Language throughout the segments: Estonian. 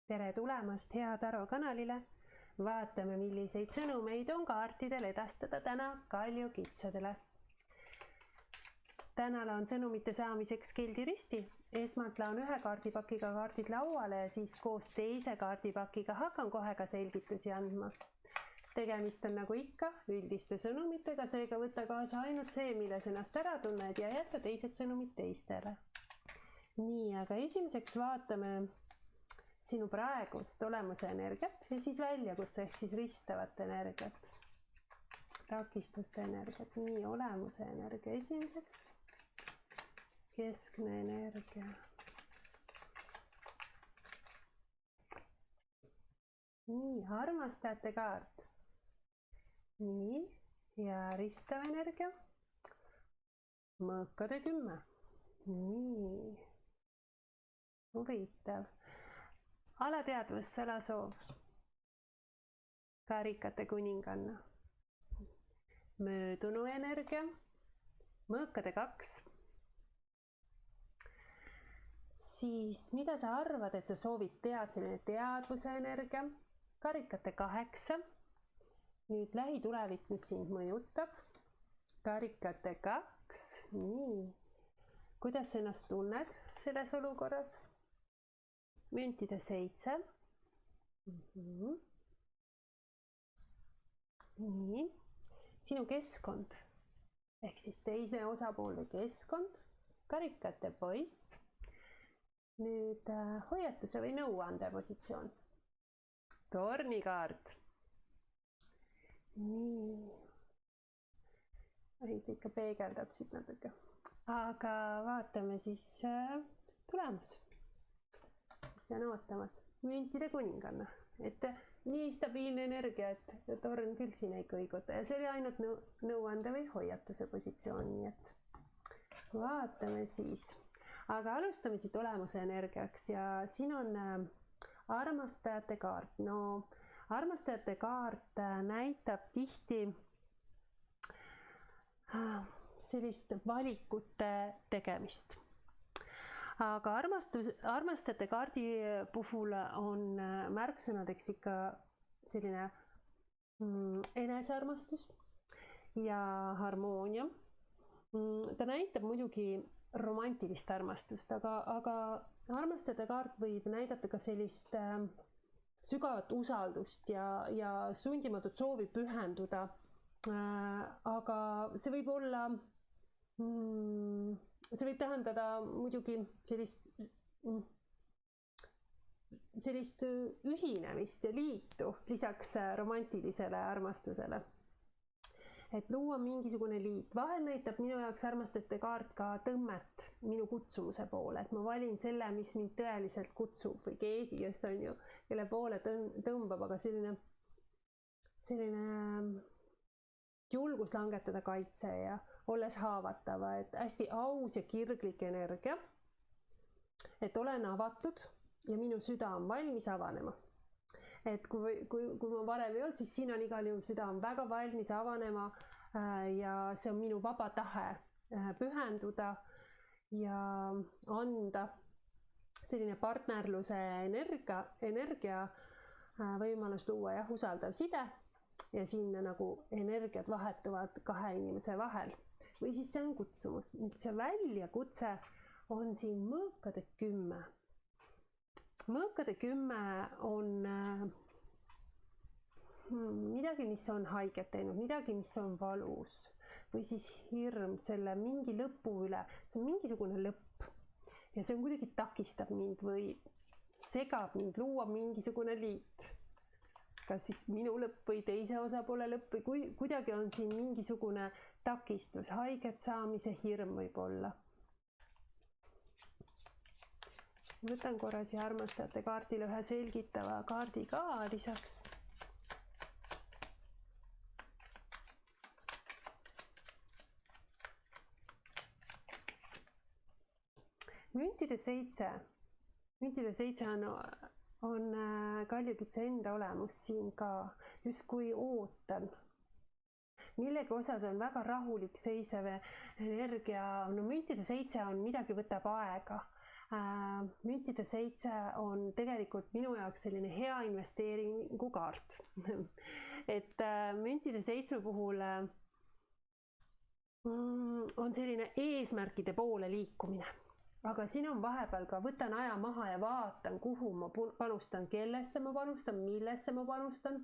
Tere tulemast Hea Taro kanalile. Vaatame, milliseid sõnumeid on kaartidel edastada täna kaljukitsadele. Tänal on sõnumite saamiseks keldiristi. Esmalt laon ühe kaardipakiga kaardid lauale ja siis koos teise kaardipakiga hakkan kohe ka selgitusi andma. Tegemist on nagu ikka üldiste sõnumitega, seega võtta kaasa ainult see, milles ennast ära tunned ja jätta teised sõnumid teistele. Nii, aga esimeseks vaatame sinu praegust olemuse energiat ja siis väljakutse ehk siis ristavat energiat, takistuste energiat. Nii, olemuse energia esimeseks, keskne energia. Nii, armastajate kaart. Nii, ja ristav energia, mõõkade 10. Nii, huvitav. Alateadvus, salasoov, karikate kuninganna, möödunu energia, mõõkade 2. Siis, mida sa arvad, et sa soovid selline teadvuse energia, karikate 8. Nüüd lähitulevik, mis sind mõjutab, karikate 2. Nii, kuidas sa ennast tunned selles olukorras? Müntide 7. Nii, sinu keskkond ehk siis teise osapoole keskkond, karikate poiss. Nüüd hoiatuse või nõuande positsioon, tornikaart. Nii, ikka peegeldab siit natuke, aga vaatame siis tulemus. See on ootamas. Müntide kuninganna. Et nii stabiilne energia, et torn küll siin ei kõiguta. Ja see oli ainult nõuande või hoiatuse positsioon. Nii et vaatame siis. Aga alustame siit olemuse energiaks. Ja siin on armastajate kaart. No, armastajate kaart näitab tihti sellist valikute tegemist. Aga armastajate kaardi puhul on märksõnadeks ikka selline enesearmastus ja harmoonia. Ta näitab muidugi romantilist armastust, aga armastajate kaart võib näidata ka sellist sügavat usaldust ja sundimatut soovi pühenduda. Aga see võib olla... See võib tähendada muidugi sellist ühinemist ja liitu lisaks romantilisele armastusele. Et luua mingisugune liit. Vahel näitab minu jaoks armastajate kaart ka tõmmet minu kutsumuse poole. Et ma valin selle, mis mind tõeliselt kutsub või keegi, kes on ju, kelle poole tõmbab, aga selline julgus langetada kaitse ja olles haavatava, et hästi aus ja kirglik energia, et olen avatud ja minu süda on valmis avanema. Et kui ma varem ei olnud, siis siin on igal juhul süda on väga valmis avanema ja see on minu vaba tahe pühenduda ja anda selline partnerluse energia võimalus luua jah, usaldav side ja sinna nagu energiat vahetuvad kahe inimese vahel. Või siis see on kutsumus. Nüüd see väljakutse on siin mõõkade 10. Mõõkade 10 on midagi, mis on haiget teinud, midagi, mis on valus. Või siis hirm selle mingi lõpu üle. See on mingisugune lõpp. Ja see on kuidagi takistab mind või segab mind luua mingisugune liit. Kas siis minu lõpp või teise osapoole lõpp või kuidagi on siin mingisugune takistus, haiget saamise hirm võib olla. Võtan korra siia armastajate kaardile ühe selgitava kaardi ka lisaks. Müntide 7. Müntide 7 on kaljukitse enda olemus siin ka, just kui ootan. Millegi osas on väga rahulik seisev energia, no müntide 7 on midagi võtab aega, müntide 7 on tegelikult minu jaoks selline hea investeeringukaart. et müntide 7 puhul on selline eesmärkide poole liikumine. Aga siin on vahepeal ka võtan aja maha ja vaatan, kuhu ma panustan, kellesse ma panustan, millesse ma panustan.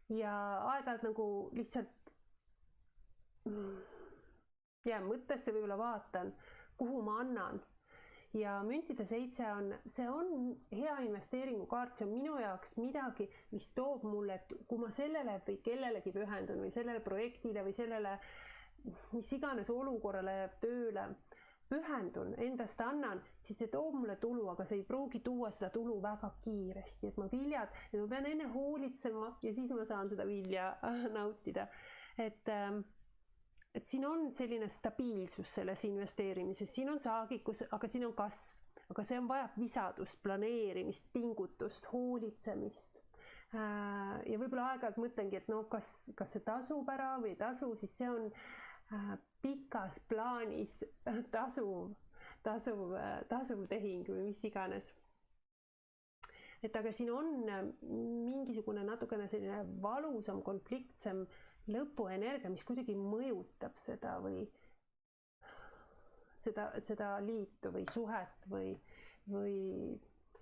Ja aeg-ajalt nagu lihtsalt mõttesse võib-olla vaatan, kuhu ma annan. Ja müntide 7 see on hea investeeringukaart, see on minu jaoks midagi, mis toob mulle, et kui ma sellele või kellelegi pühendun või sellele projektile või sellele, mis iganes olukorrale ja tööle pühendun, endast annan, siis see toob mulle tulu, aga see ei pruugi tuua seda tulu väga kiiresti, et ma viljad, et ma pean enne hoolitsema ja siis ma saan seda vilja nautida. Et siin on selline stabiilsus selles investeerimises, siin on saagikus, aga siin on kasv, aga see on vajab visadust, planeerimist, pingutust, hoolitsemist. Ja võib-olla aeg-ajalt mõtlengi, et no kas see tasub ära või ei tasu, siis see on pikas plaanis tasuv tehing või mis iganes. Et aga siin on mingisugune natukene selline valusam, konfliktsem lõpuenergia, mis kuidagi mõjutab seda või seda liitu või suhet või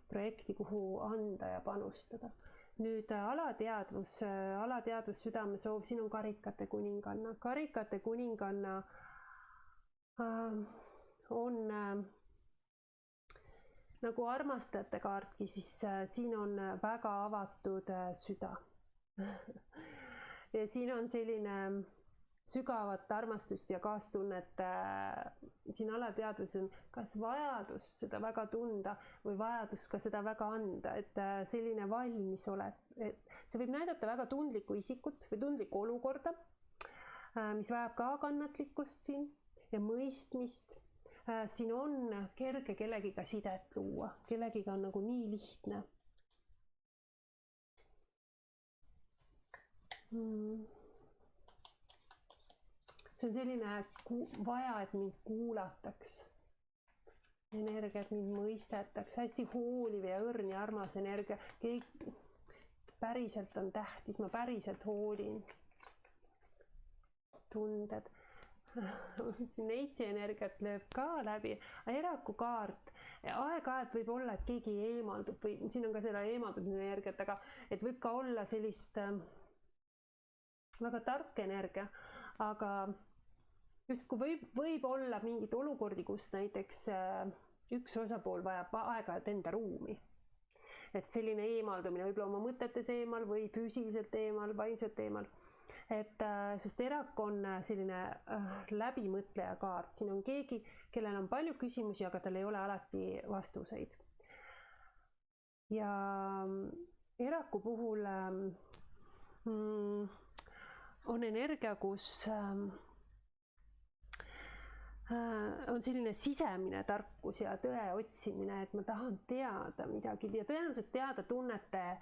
projekti, kuhu anda ja panustada. Nüüd alateadvus südamesoov, siin on karikate kuninganna. Karikate kuninganna on nagu armastajate kaartki, siis siin on väga avatud süda. Ja siin on selline sügavat armastust ja kaastunnet, siin alateadvuses on kas vajadus seda väga tunda või vajadus ka seda väga anda, et selline valmisolek, et see võib näidata väga tundlikku isikut või tundlikku olukorda, mis vajab ka kannatlikkust siin ja mõistmist. Siin on kerge kellegiga sidet luua, kellegiga on nagu nii lihtne. See on selline vaja, et mind kuulataks, energia, et mind mõistetaks, hästi hooliv ja õrn ja armas energia, päriselt on tähtis, ma päriselt hoolin, tunded, neitsi energiat lööb ka läbi, eraku kaart, aeg-ajalt võib olla, et keegi eemaldub või siin on ka selle eemaldumise energiat, aga et võib ka olla sellist väga tark energia, aga just kui võib olla mingid olukordi, kus näiteks üks osapool vajab aeg-ajalt enda ruumi. Et selline eemaldumine võib-olla oma mõtetes eemal või füüsiliselt eemal, vaimselt eemal. Sest erak on selline läbimõtleja kaart. Siin on keegi, kellel on palju küsimusi, aga tal ei ole alati vastuseid. Ja eraku puhul on energia, kus on selline sisemine tarkus ja tõe otsimine, et ma tahan teada midagi ja tõenäoliselt teada tunnete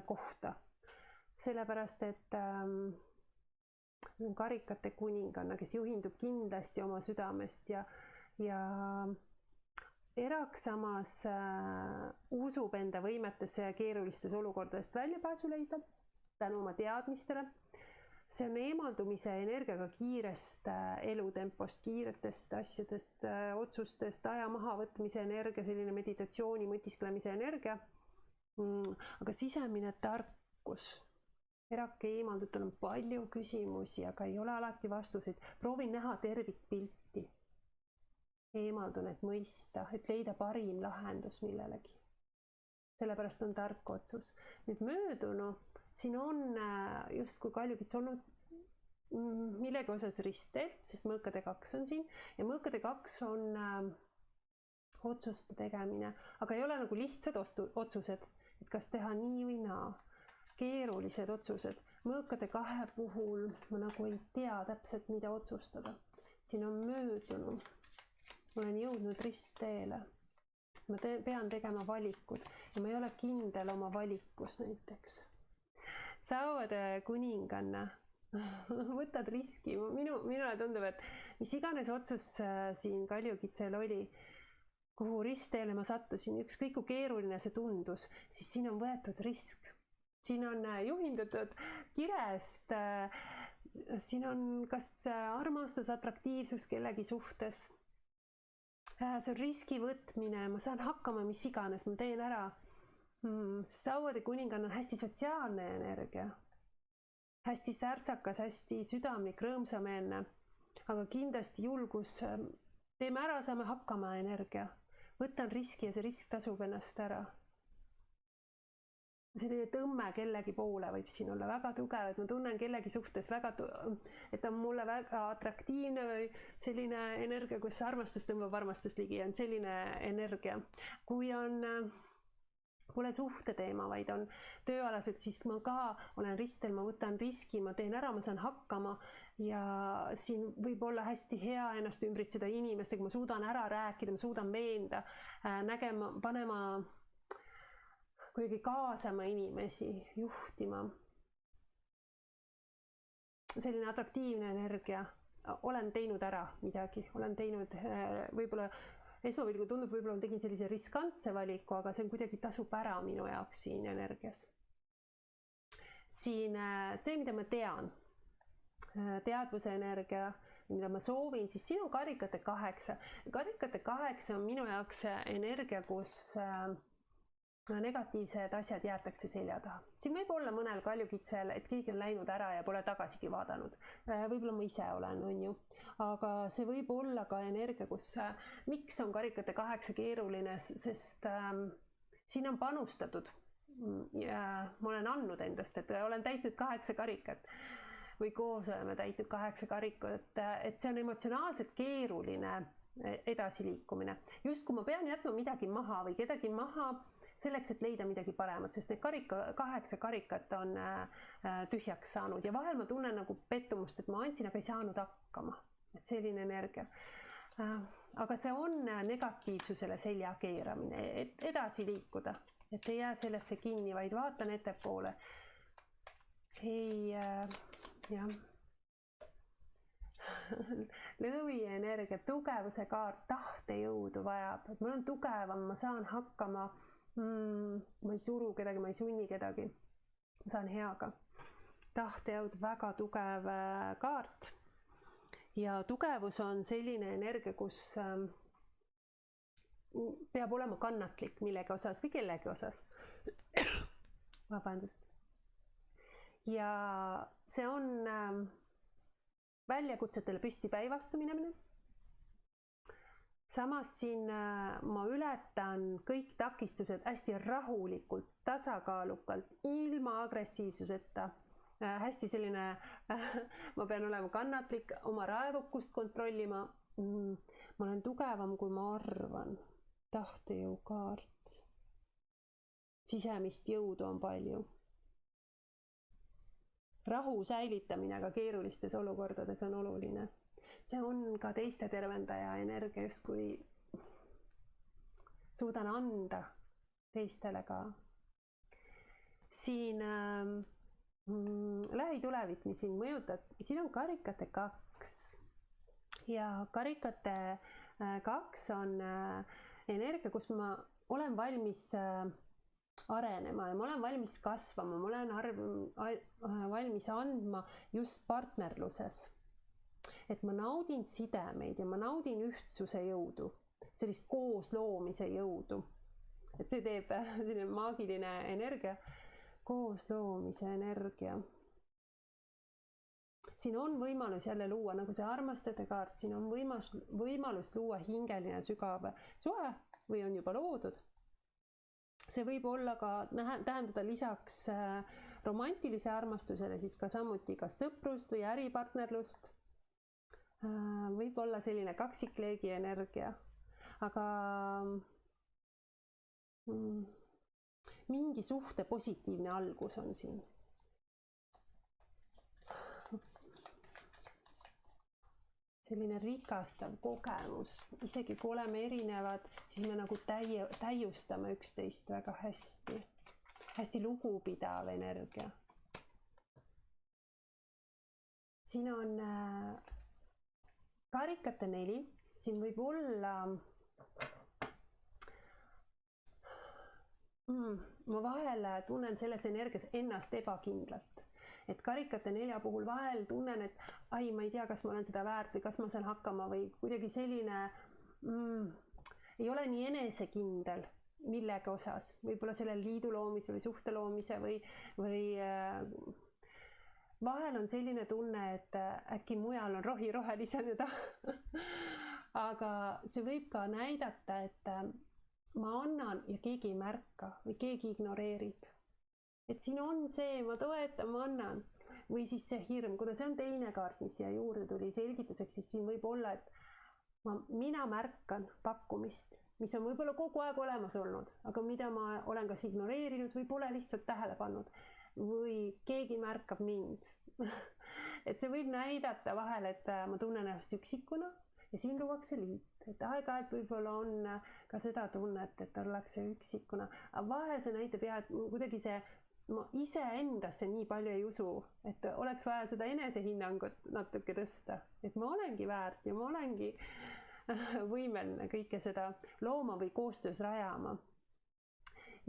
kohta. Sellepärast, et karikate kuninganna, kes juhindub kindlasti oma südamest ja erak samas usub enda võimetesse ja keerulistes olukordadest väljapääsu leida tänu oma teadmistele. See on eemaldumise energiaga kiirest elutempost, kiiretest asjadest, otsustest, aja mahavõtmise energia, selline meditatsiooni, mõtisklemise energia. Aga sisemine tarkus, erake eemaldutul on palju küsimusi, aga ei ole alati vastuseid. Proovin näha tervikpilti. Eemaldun, et mõista, et leida parim lahendus millelegi. Sellepärast on tark otsus. Nüüd möödunu. Siin on justkui kaljukits olnud millegi osas ristteel, sest mõõkade 2 on siin ja mõõkade 2 on otsuste tegemine, aga ei ole nagu lihtsad otsused, et kas teha nii või naa, keerulised otsused. Mõõkade 2 puhul ma nagu ei tea täpselt, mida otsustada. Siin on möödunu, ma olen jõudnud ristteele, ma pean tegema valikud ja ma ei ole kindel oma valikus näiteks. Saavad kuninganna, võtad riski, minule tundub, et mis iganes otsus siin kaljukitsel oli, kuhu ristteele ma sattusin, ükskõik kui keeruline see tundus, siis siin on võetud risk. Siin on juhindutud kirest, siin on kas armastus, atraktiivsus kellegi suhtes. See on riski võtmine, ma saan hakkama mis iganes, ma teen ära. Sauade kuninganna on hästi sotsiaalne energia. Hästi särtsakas, hästi südamlik, rõõmsameelne, aga kindlasti julgus, teeme ära, saame hakkama energia. Võtan riski ja see risk tasub ennast ära. Selline tõmme kellegi poole võib siin olla väga tugev, et ma tunnen kellegi suhtes väga, et on mulle väga atraktiivne või selline energia, kus armastus tõmbab armastust ligi, on selline energia. Kui on pole suhte teema, vaid on tööalaselt, siis ma ka olen ristel, ma võtan riski, ma teen ära, ma saan hakkama ja siin võib olla hästi hea ennast ümbritseda inimestega, ma suudan ära rääkida, ma suudan veenda, nägema, panema kuidagi kaasama inimesi, juhtima. Selline atraktiivne energia, olen teinud ära midagi, olen teinud võib-olla esmapilgul tundub, võib-olla tegin sellise riskantse valiku, aga see on kuidagi tasub ära minu jaoks siin energias. Siin see, mida ma tean, teadvuse energia, mida ma soovin, siis siin on karikate 8. Karikate 8 on minu jaoks energia, kus negatiivsed asjad jäetakse selja taha. Siin võib olla mõnel kaljukitsel, et keegi on läinud ära ja pole tagasigi vaadanud. Võib-olla ma ise olen, on ju. Aga see võib olla ka energia, kus miks on karikate 8 keeruline, sest siin on panustatud. Ja ma olen andnud endast, et olen täitnud 8 karikat või koos oleme täitnud 8 karikat, et see on emotsionaalselt keeruline edasiliikumine. Just kui ma pean jätma midagi maha või kedagi maha, selleks, et leida midagi paremat, sest need 8 karikat on tühjaks saanud ja vahel ma tunnen nagu pettumust, et ma andsin, aga ei saanud hakkama. Et selline energia. Aga see on negatiivsusele selja keeramine, et edasi liikuda, et ei jää sellesse kinni, vaid vaatan ettepoole. Ei, jah. Lõvi energia, tugevuse kaart, tahtejõudu vajab, et ma olen tugevam, ma saan hakkama. Ma ei suru kedagi, ma ei sunni kedagi, ma saan heaga. Tahtejõud, väga tugev kaart ja tugevus on selline energia, kus peab olema kannatlik millegi osas või kellegi osas. Vabandust. Ja see on väljakutsetele püstipäi vastu minemine. Samas siin ma ületan kõik takistused hästi rahulikult, tasakaalukalt, ilma agressiivsuseta. Hästi selline, ma pean olema kannatlik, oma raevukust kontrollima. Ma olen tugevam, kui ma arvan. Tahtejõu kaart. Sisemist jõudu on palju. Rahu säilitamine aga keerulistes olukordades on oluline. See on ka teiste tervendaja energia, just kui suudan anda teistele ka. Siin lähitulevik, mis siin mõjutab, siin on karikate 2. Ja karikate 2 on energia, kus ma olen valmis arenema ja ma olen valmis kasvama, ma olen valmis andma just partnerluses. Et ma naudin sidemeid ja ma naudin ühtsuse jõudu, sellist koos loomise jõudu. Et see teeb selline maagiline energia, koos loomise energia. Siin on võimalus jälle luua, nagu see armastajate kaart, siin on võimalus luua hingeline sügav suhe või on juba loodud. See võib olla ka, tähendada lisaks romantilise armastusele, siis ka samuti kas sõprust või äripartnerlust. Võib olla selline kaksikleegi energia, aga mingi suhte positiivne algus on siin. Selline rikastav kogemus, isegi kui oleme erinevad, siis me nagu täiustame üksteist väga hästi. Hästi lugupidav energia. Siin on karikate 4, siin võib olla Ma vahel tunnen selles energias ennast ebakindlalt. Et karikate 4 puhul vahel tunnen, et ai, ma ei tea, kas ma olen seda väärt või kas ma saan hakkama või kuidagi selline ei ole nii enesekindel millegi osas. Võib-olla selle liidu loomise või suhte loomise või vahel on selline tunne, et äkki mujal on rohi rohelisena. Aga see võib ka näidata, et ma annan ja keegi ei märka või keegi ignoreerib. Et siin on see, ma toetan, ma annan. Või siis see hirm, kuna see on teine kaart, mis siia juurde tuli selgituseks, siis siin võib olla, et mina märkan pakkumist, mis on võib-olla kogu aeg olemas olnud, aga mida ma olen kas ignoreerinud või pole lihtsalt tähele pannud. Või keegi märkab mind. Et see võib näidata vahel, et ma tunnen ennast üksikuna ja siin luuakse liit. Et aeg-ajalt võib-olla on ka seda tunnet, et ollakse üksikuna. Aga vahel see näitab jah, et kuidagi ma ise endasse nii palju ei usu, et oleks vaja seda enesehinnangut natuke tõsta. Et ma olengi väärt ja ma olengi võimeline kõike seda looma või koostöös rajama.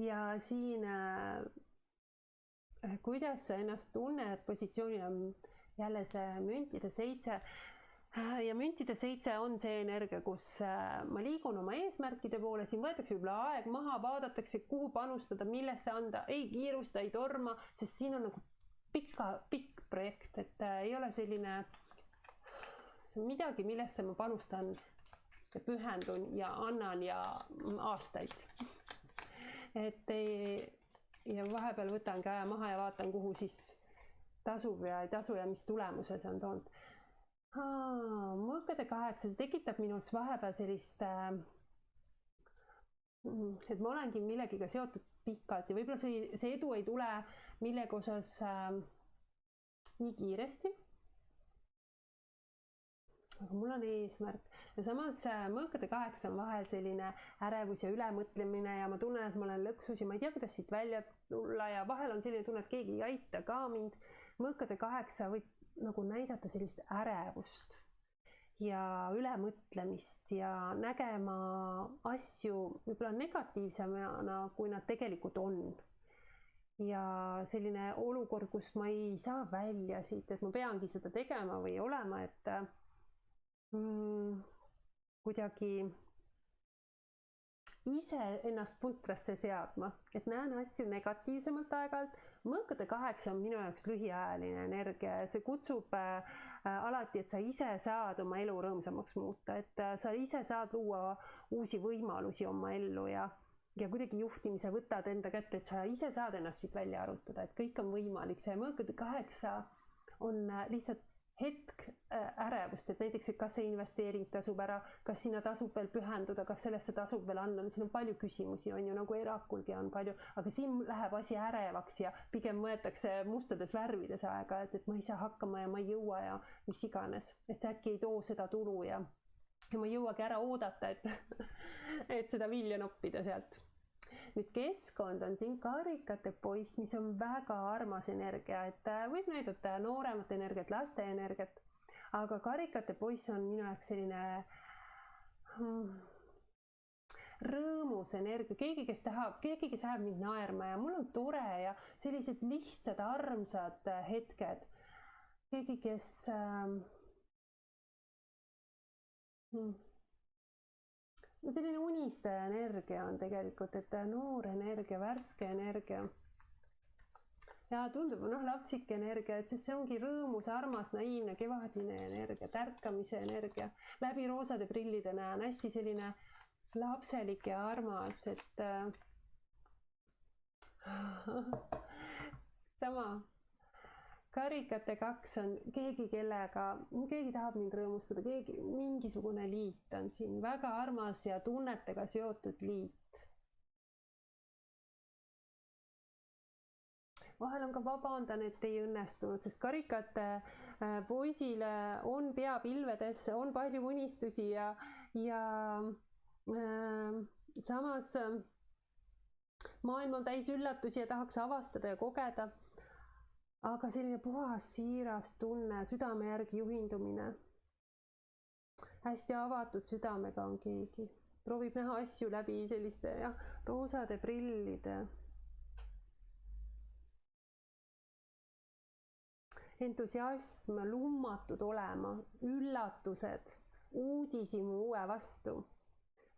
Ja siin kuidas sa ennast tunned, positsioonil on jälle see müntide 7 ja müntide 7 on see energia, kus ma liigun oma eesmärkide poole, siin võetakse võib-olla aeg maha, vaadatakse, kuhu panustada, millesse anda, ei kiirusta, ei torma, sest siin on nagu pikk projekt, et ei ole selline, see on midagi, millesse ma panustan ja pühendun ja annan ja aastaid. Et ja vahepeal võtangi aja maha ja vaatan, kuhu siis tasub ja ei tasu ja mis tulemuse see on toonud. Mõõkade 8, see tekitab minus vahepeal sellist, et ma olengi millegiga seotud pikalt ja võib-olla see edu ei tule millegi osas nii kiiresti. Aga mul on eesmärk ja samas mõõkade 8 on vahel selline ärevus ja ülemõtlemine ja ma tunnen, et ma olen lõksus ja ma ei tea, kuidas siit välja tulla ja vahel on selline tunne, et keegi ei aita ka mind. Mõõkade 8 võib nagu näidata sellist ärevust ja ülemõtlemist ja nägema asju võib-olla negatiivsemana, kui nad tegelikult on. Ja selline olukord, kus ma ei saa välja siit, et ma peangi seda tegema või olema, et kuidagi ise ennast puntrasse seadma, et näen asju negatiivsemalt aeg-ajalt. Mõõkade 8 on minu jaoks lühiajaline energia ja see kutsub alati, et sa ise saad oma elu rõõmsamaks muuta, et sa ise saad luua uusi võimalusi oma ellu ja kuidagi juhtimise võtad enda kätte, et sa ise saad ennast siit välja arutada, et kõik on võimalik. See mõõkade 8 on lihtsalt hetk ärevust, et näiteks, et kas see investeering tasub ära, kas sinna tasub veel pühenduda, kas sellesse tasub veel anda, siin on palju küsimusi, on ju, nagu erakulgi on palju, aga siin läheb asi ärevaks ja pigem võetakse mustades värvides aega, et ma ei saa hakkama ja ma ei jõua ja mis iganes, et see äkki ei too seda tulu ja ma ei jõuagi ära oodata, et seda vilja noppida sealt. Nüüd keskkond on siin karikate poiss, mis on väga armas energia, et võib näidata nooremat energiat, laste energiat, aga karikate poiss on minu jaoks selline rõõmus energia, keegi, kes ajab mind naerma ja mul on tore ja sellised lihtsad, armsad hetked. Keegi, kes selline unistaja energia on tegelikult, et noor energia, värske energia. Ja tundub, lapsik energia, et see ongi rõõmus, armas, naiivne, kevadine energia, tärkamise energia. Läbi roosade prillide näen hästi selline lapselik ja armas, et sama. Karikate 2 on keegi, keegi tahab mind rõõmustada, mingisugune liit on siin, väga armas ja tunnetega seotud liit. Vahel on ka vabandan, et ei õnnestunud, sest karikate poisile on pea pilvedes, on palju unistusi ja samas maailm on täis üllatusi ja tahaks avastada ja kogeda. Aga selline puhas, siiras tunne, südame järgi juhindumine. Hästi avatud südamega on keegi. proovib näha asju läbi selliste roosade prillide. Entusiasm, lummatud olema, üllatused, uudishimu uue vastu,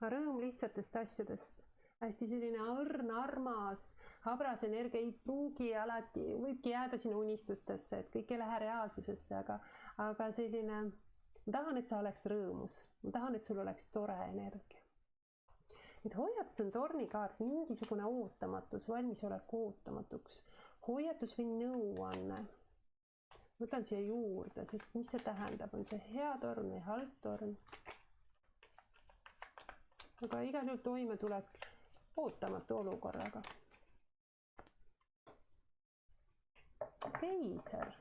rõõm lihtsatest asjadest. Hästi selline õrn, armas, habras energia ei pruugi alati, võibki jääda sinna unistustesse, et kõik ei lähe reaalsusesse, aga selline, ma tahan, et sa oleks rõõmus, ma tahan, et sul oleks tore energia. Et hoiatus on tornikaart, mingisugune ootamatus, valmisolek ootamatuks, hoiatus või nõuanne. Võtan siia juurde, sest mis see tähendab, on see hea torn või halb torn. Aga igal juhul toimetulek ootamatu olukorraga. Keiser,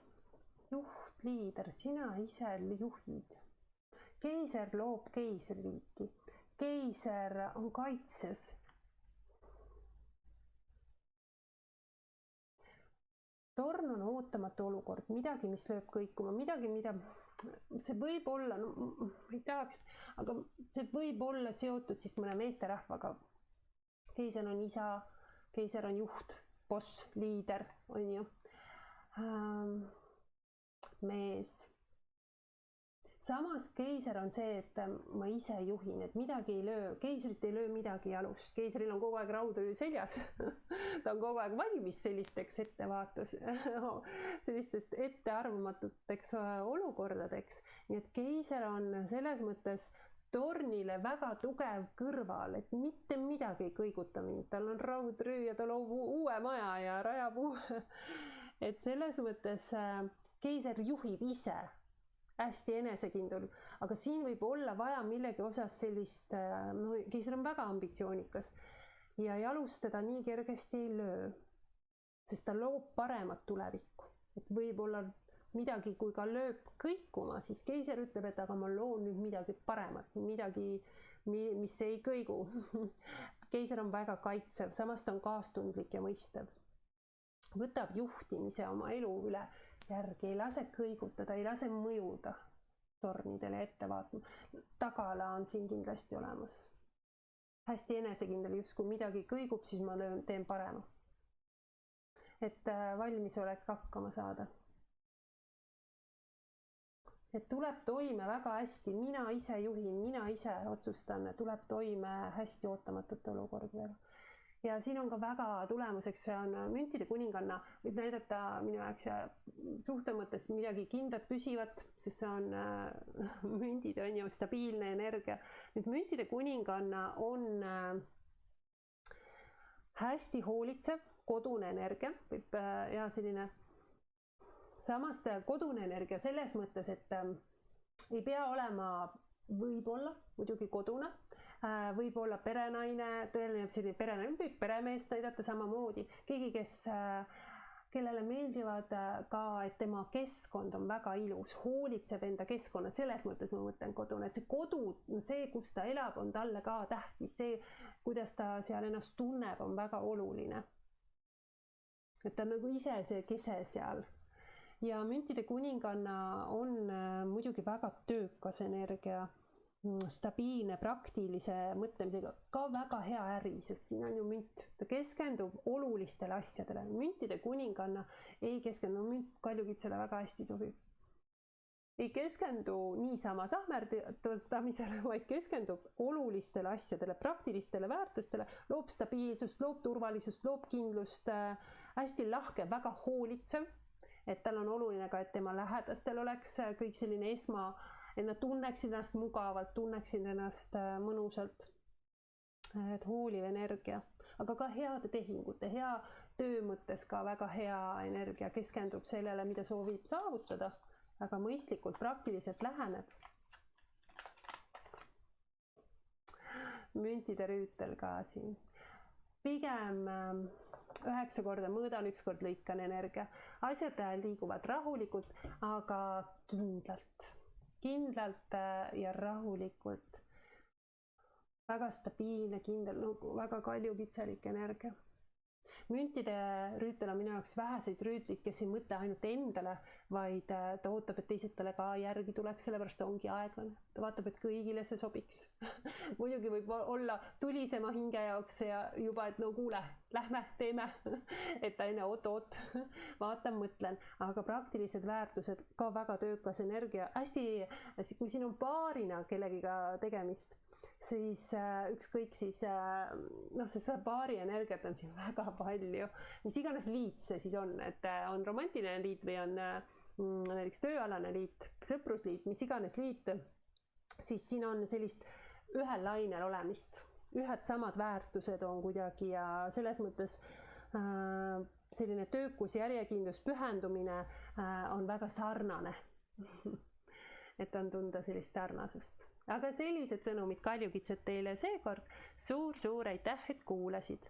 juht, liider, sina ise juhid. Keiser loob keisriliiki. Keiser on kaitses. Torn on ootamatu olukord, midagi, mis lööb kõikuma, midagi, mida see võib olla, no ei tahaks, aga see võib olla seotud siis mõne meesterahvaga. Keiser on isa, keiser on juht, boss, liider, on ju, mees. Samas keiser on see, et ma ise juhin, et midagi ei löö, keisrit ei löö midagi jalust, keisril on kogu aeg raudrüü seljas, ta on kogu aeg valmis sellisteks sellistest ettearvamatuteks olukordadeks, nii et keiser on selles mõttes tornile väga tugev kõrval, et mitte midagi ei kõiguta mind, tal on raudrüü ja ta loob uue maja ja rajab et selles mõttes keiser juhib ise, hästi enesekindel, aga siin võib olla vaja millegi osas sellist, no keiser on väga ambitsioonikas ja jalust teda nii kergesti ei löö, sest ta loob paremat tulevikku, et võib-olla midagi, kui ka lööb kõikuma, siis keiser ütleb, et aga ma loon nüüd midagi paremat, midagi, mis ei kõigu. Keiser on väga kaitsev, samas ta on kaastundlik ja mõistev. Võtab juhtimise oma elu üle järgi, ei lase kõigutada, ei lase mõjuda tornidele ette vaatama. Tagala on siin kindlasti olemas. Hästi enesekindel, just kui midagi kõigub, siis ma teen parema. Et valmisolek hakkama saada. Et tuleb toime väga hästi, mina ise juhin, mina ise otsustan, tuleb toime hästi ootamatute olukordadega. Ja siin on ka väga tulemuseks, see on müntide kuninganna, võib näidata minu jaoks ja suhte mõttes midagi kindlat püsivat, sest see on müntid on ju stabiilne energia. Nüüd müntide kuninganna on hästi hoolitsev, kodune energia, võib ja selline samas kodune energia selles mõttes, et ei pea olema võib-olla muidugi kodune, võib olla perenaine, tõeline selline perenaine, võib peremeest näidata samamoodi, keegi, kellele meeldivad ka, et tema keskkond on väga ilus, hoolitseb enda keskkonnad, selles mõttes ma mõtlen kodune, et see kodu, see, kus ta elab, on talle ka tähtis, see, kuidas ta seal ennast tunneb, on väga oluline. Et ta on nagu ise see kese seal. Ja müntide kuninganna on muidugi väga töökas energia, stabiilne, praktilise mõtlemisega, ka väga hea äri, sest siin on ju münt, ta keskendub olulistele asjadele. Müntide kuninganna ei keskendu, münt kaljukitsele väga hästi sobib. Ei keskendu niisama sahmerdamisele, vaid keskendub olulistele asjadele, praktilistele väärtustele, loob stabiilsust, loob turvalisust, loob kindlust, hästi lahke, väga hoolitsev, et tal on oluline ka, et tema lähedastel oleks kõik selline et nad tunneksid ennast mugavalt, tunneksid ennast mõnusalt, et hooliv energia, aga ka heade tehingute, hea töö mõttes ka väga hea energia, keskendub sellele, mida soovib saavutada, aga mõistlikult, praktiliselt läheneb. Müntide rüütel ka siin. Pigem 9 korda mõõdan, 1 kord lõikan energia. Asjad liiguvad rahulikult, aga kindlalt ja rahulikult. Väga stabiilne, kindel, väga kaljukitselik energia. müntide rüütel on minu jaoks väheseid rüütlid, kes ei mõtle ainult endale, vaid ta ootab, et teised talle ka järgi tuleks, sellepärast ta ongi aeglane. Ta vaatab, et kõigile see sobiks. Muidugi võib olla tulisema hinge jaoks ja juba, et no kuule, lähme, teeme. Et ta enne oot, vaatan, mõtlen. Aga praktilised väärtused, ka väga töökas energia. Hästi, kui siin on paarina kellegiga tegemist, siis ükskõik siis, seda paari energiat on siin väga palju. Mis iganes liit see siis on, et on romantiline liit või on näiteks tööalane liit, sõprusliit, mis iganes liit, siis siin on sellist ühel lainel olemist. Ühed samad väärtused on kuidagi ja selles mõttes selline töökus, järjekindlus, pühendumine on väga sarnane. Et on tunda sellist sarnasust. Aga sellised sõnumid kaljukitsed teile seekord. Suur aitäh, et kuulasid!